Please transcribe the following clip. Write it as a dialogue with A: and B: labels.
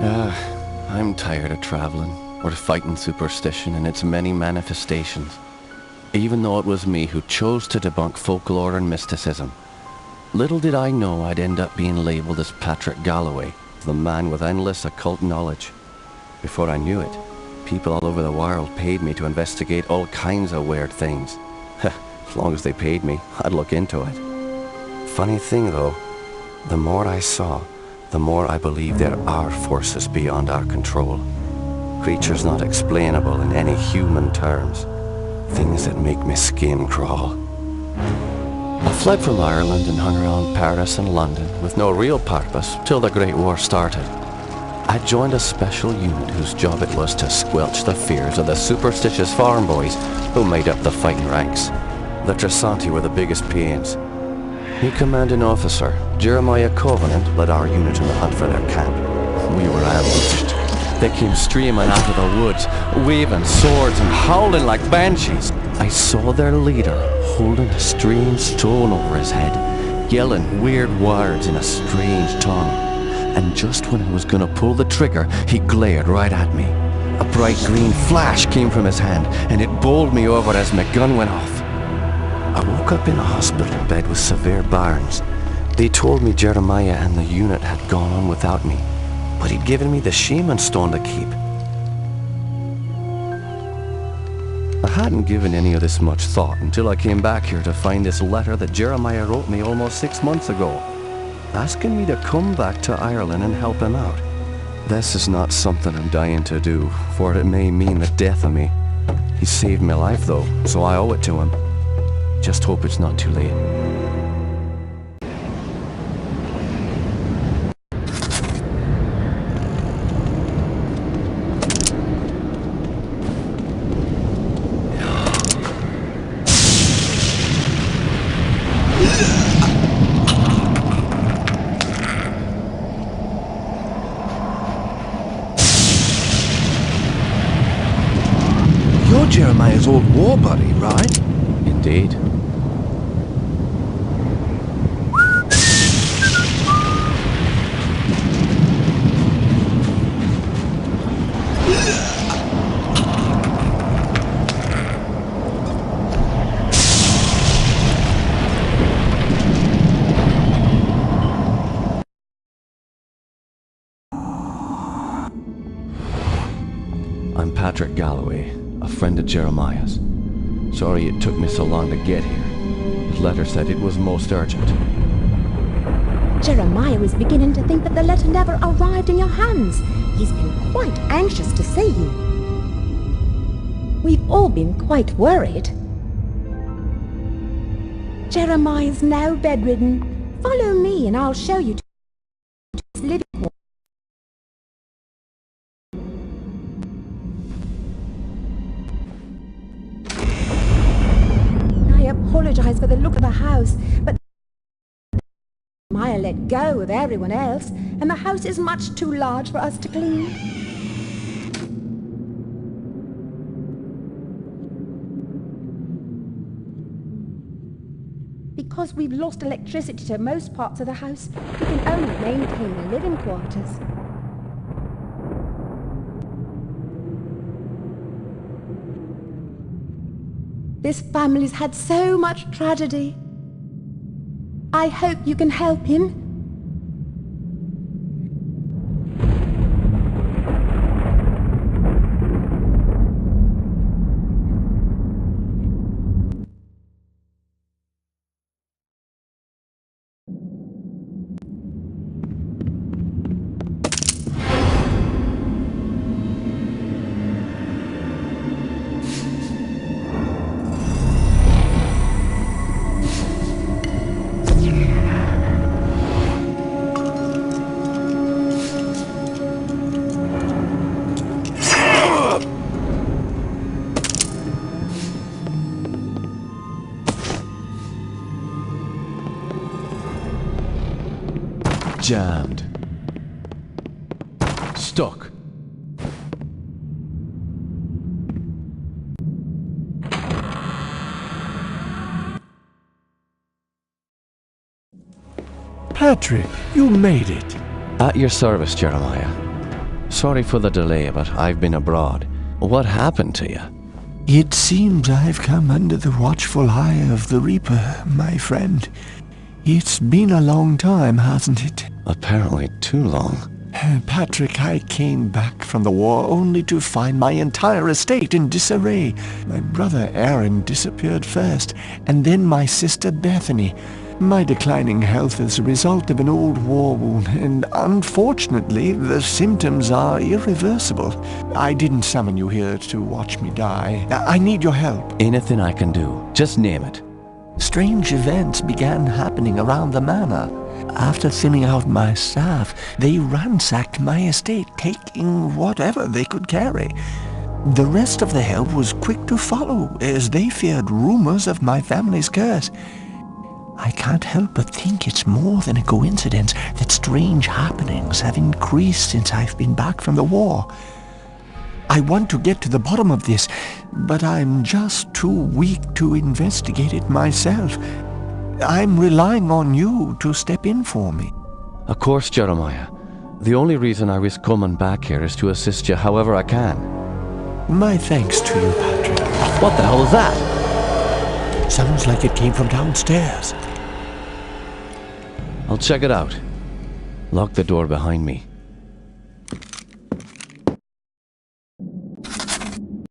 A: I'm tired of traveling, or fighting superstition in its many manifestations. Even though it was me who chose to debunk folklore and mysticism. Little did I know I'd end up being labelled as Patrick Galloway, the man with endless occult knowledge. Before I knew it, people all over the world paid me to investigate all kinds of weird things. As long as they paid me, I'd look into it. Funny thing though, the more I saw, the more I believed there are forces beyond our control. Creatures not explainable in any human terms. Things that make my skin crawl. I fled from Ireland and hung around Paris and London with no real purpose till the Great War started. I joined a special unit whose job it was to squelch the fears of the superstitious farm boys who made up the fighting ranks. The Tresanti were the biggest pains. New commanding officer, Jeremiah Covenant, led our unit in the hunt for their camp. We were ambushed. They came streaming out of the woods, waving swords and howling like banshees. I saw their leader holding a strange stone over his head, yelling weird words in a strange tongue. And just when I was gonna pull the trigger, he glared right at me. A bright green flash came from his hand, and it bowled me over as my gun went off. I woke up in a hospital bed with severe burns. They told me Jeremiah and the unit had gone on without me, but he'd given me the shaman stone to keep. I hadn't given any of this much thought until I came back here to find this letter that Jeremiah wrote me almost 6 months ago, asking me to come back to Ireland and help him out. This is not something I'm dying to do, for it may mean the death of me. He saved my life though, so I owe it to him. Just hope it's not too late.
B: You're Jeremiah's old war buddy, right?
A: Indeed. I'm Patrick Galloway, a friend of Jeremiah's. Sorry it took me so long to get here. His letter said it was most urgent.
C: Jeremiah was beginning to think that the letter never arrived in your hands. He's been quite anxious to see you. We've all been quite worried. Jeremiah's now bedridden. Follow me and I'll show you to his living quarters. I apologize for the look of the house, but Maya let go of everyone else, and the house is much too large for us to clean. Because we've lost electricity to most parts of the house, we can only maintain the living quarters. This family's had so much tragedy. I hope you can help him.
A: Jammed. Stuck.
B: Patrick, you made it.
A: At your service, Jeremiah. Sorry for the delay, but I've been abroad. What happened to you?
B: It seems I've come under the watchful eye of the Reaper, my friend. It's been a long time, hasn't it?
A: Apparently too long.
B: Patrick, I came back from the war only to find my entire estate in disarray. My brother Aaron disappeared first, and then my sister Bethany. My declining health is a result of an old war wound, and unfortunately, the symptoms are irreversible. I didn't summon you here to watch me die. I need your help.
A: Anything I can do. Just name it.
B: Strange events began happening around the manor. After thinning out my staff, they ransacked my estate, taking whatever they could carry. The rest of the help was quick to follow, as they feared rumors of my family's curse. I can't help but think it's more than a coincidence that strange happenings have increased since I've been back from the war. I want to get to the bottom of this, but I'm just too weak to investigate it myself. I'm relying on you to step in for me.
A: Of course, Jeremiah. The only reason I was coming back here is to assist you however I can.
B: My thanks to you, Patrick.
A: What the hell is that?
B: Sounds like it came from downstairs.
A: I'll check it out. Lock the door behind me.